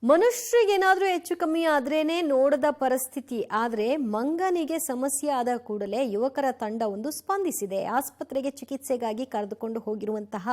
ಮನುಷ್ಯರಿಗೇನಾದ್ರೂ ಹೆಚ್ಚು ಕಮ್ಮಿ ಆದ್ರೇನೆ ನೋಡದ ಪರಿಸ್ಥಿತಿ. ಆದರೆ ಮಂಗನಿಗೆ ಸಮಸ್ಯೆ ಆದ ಕೂಡಲೇ ಯುವಕರ ತಂಡವೊಂದು ಸ್ಪಂದಿಸಿದೆ. ಆಸ್ಪತ್ರೆಗೆ ಚಿಕಿತ್ಸೆಗಾಗಿ ಕರೆದುಕೊಂಡು ಹೋಗಿರುವಂತಹ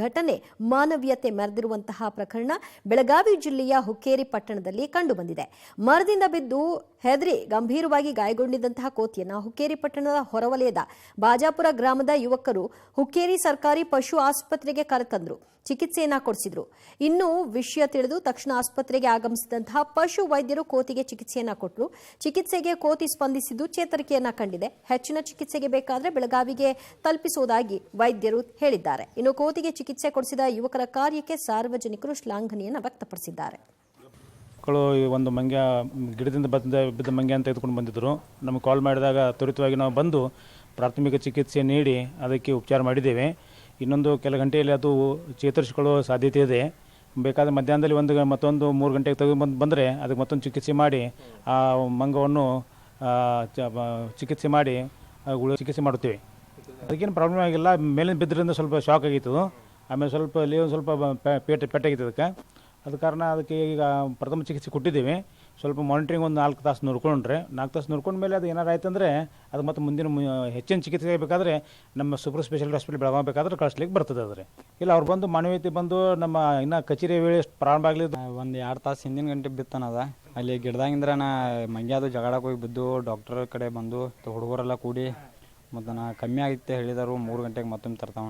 ಘಟನೆ, ಮಾನವೀಯತೆ ಮೆರೆದಿರುವಂತಹ ಪ್ರಕರಣ ಬೆಳಗಾವಿ ಜಿಲ್ಲೆಯ ಹುಕ್ಕೇರಿ ಪಟ್ಟಣದಲ್ಲಿ ಕಂಡುಬಂದಿದೆ. ಮರದಿಂದ ಬಿದ್ದು ಹೆದರಿ ಗಂಭೀರವಾಗಿ ಗಾಯಗೊಂಡಿದ್ದಂತಹ ಕೋತಿಯನ್ನ ಹುಕ್ಕೇರಿ ಪಟ್ಟಣದ ಹೊರವಲಯದ ಬಾಜಾಪುರ ಗ್ರಾಮದ ಯುವಕರು ಹುಕ್ಕೇರಿ ಸರ್ಕಾರಿ ಪಶು ಆಸ್ಪತ್ರೆಗೆ ಕರೆತಂದ್ರು, ಚಿಕಿತ್ಸೆಯನ್ನ ಕೊಡಿಸಿದ್ರು. ಇನ್ನು ವಿಷಯ ತಿಳಿದು ತಕ್ಷಣ ಆಸ್ಪತ್ರೆಗೆ ಆಗಮಿಸಿದಂತಹ ಪಶು ವೈದ್ಯರು ಕೋತಿಗೆ ಚಿಕಿತ್ಸೆಯನ್ನ ಕೊಟ್ಟರು. ಚಿಕಿತ್ಸೆಗೆ ಕೋತಿ ಸ್ಪಂದಿಸಿದ್ದು ಚೇತರಿಕೆಯನ್ನ ಕಂಡಿದೆ. ಹೆಚ್ಚಿನ ಚಿಕಿತ್ಸೆಗೆ ಬೇಕಾದರೆ ಬೆಳಗಾವಿಗೆ ತಲುಪಿಸುವುದಾಗಿ ವೈದ್ಯರು ಹೇಳಿದ್ದಾರೆ. ಇನ್ನು ಕೋತಿಗೆ ಚಿಕಿತ್ಸೆ ಕೊಡಿಸಿದ ಯುವಕರ ಕಾರ್ಯಕ್ಕೆ ಸಾರ್ವಜನಿಕರು ಶ್ಲಾಘನೆಯನ್ನ ವ್ಯಕ್ತಪಡಿಸಿದ್ದಾರೆ. ಒಂದು ಮಂಗ್ಯ ಗಿಡದಿಂದ ಬಿದ್ದ ಮಂಗ್ಯ ಅಂತ ತೆಗೆದುಕೊಂಡು ಬಂದಿದ್ದರು. ನಮಗೆ ಕಾಲ್ ಮಾಡಿದಾಗ ತ್ವರಿತವಾಗಿ ನಾವು ಬಂದು ಪ್ರಾಥಮಿಕ ಚಿಕಿತ್ಸೆ ನೀಡಿ ಅದಕ್ಕೆ ಉಪಚಾರ ಮಾಡಿದ್ದೇವೆ. ಇನ್ನೊಂದು ಕೆಲ ಗಂಟೆಯಲ್ಲಿ ಅದು ಚೇತರಿಸಿಕೊಳ್ಳುವ ಸಾಧ್ಯತೆ ಇದೆ. ಬೇಕಾದ ಮಧ್ಯಾಹ್ನದಲ್ಲಿ ಮತ್ತೊಂದು 3 ಗಂಟೆಗೆ ತೆಗೆದು ಬಂದರೆ ಅದಕ್ಕೆ ಮತ್ತೊಂದು ಚಿಕಿತ್ಸೆ ಮಾಡಿ ಆ ಮಂಗವನ್ನು ಚಿಕಿತ್ಸೆ ಮಾಡಿ ಚಿಕಿತ್ಸೆ ಮಾಡುತ್ತೇವೆ. ಅದಕ್ಕೇನು ಪ್ರಾಬ್ಲಮ್ ಆಗಿಲ್ಲ. ಮೇಲಿನ ಬಿದ್ದರಿಂದ ಸ್ವಲ್ಪ ಶಾಕ್ ಆಗಿತ್ತು. ಆಮೇಲೆ ಸ್ವಲ್ಪ ಪೆಟ್ಟಾಗಿತ್ತು. ಅದ ಕಾರಣ ಅದಕ್ಕೆ ಈಗ ಪ್ರಥಮ ಚಿಕಿತ್ಸೆ ಕೊಟ್ಟಿದ್ದೇವೆ. ಸ್ವಲ್ಪ ಮಾನಿಟ್ರಿಂಗ್ ಒಂದು 4 ತಾಸು ನೋಡ್ಕೊಂಡ್ರೆ 4 ತಾಸು ನೋಡ್ಕೊಂಡ ಮೇಲೆ ಅದು ಏನಾರು ಆಯ್ತು ಅಂದರೆ ಅದು ಮತ್ತೆ ಮುಂದಿನ ಹೆಚ್ಚಿನ ಚಿಕಿತ್ಸೆ ಬೇಕಾದರೆ ನಮ್ಮ ಸೂಪರ್ ಸ್ಪೆಷಾಲಿಟಿ ಹಾಸ್ಪಿಟಲ್ ಬೆಳಗಾವಿ ಬೇಕಾದ್ರೆ ಕಳಿಸ್ಲಿಕ್ಕೆ ಬರ್ತದೆ. ಆದರೆ ಇಲ್ಲ ಅವ್ರು ಬಂದು ಮಾನವೀಯತೆ ಬಂದು ನಮ್ಮ ಇನ್ನೂ ಕಚೇರಿ ವೇಳೆ ಪ್ರಾರಂಭ ಆಗಲಿದ್ದು ಒಂದು 2 ತಾಸು ಹಿಂದಿನ ಗಂಟೆ ಬಿತ್ತನದ ಅಲ್ಲಿ ಗಿಡದಾಗಿಂದ್ರೆ ನಾ ಮಂಗ್ಯಾದು ಜಗಳಕ್ಕೆ ಹೋಗಿ ಬಿದ್ದು ಡಾಕ್ಟರ್ ಕಡೆ ಬಂದು ಹುಡುಗರೆಲ್ಲ ಕೂಡಿ ಮತ್ತು ನಾ ಕಮ್ಮಿ ಆಗಿತ್ತೆ ಹೇಳಿದರು. 3 ಗಂಟೆಗೆ ಮತ್ತೊಮ್ಮೆ ತರ್ತಾವ.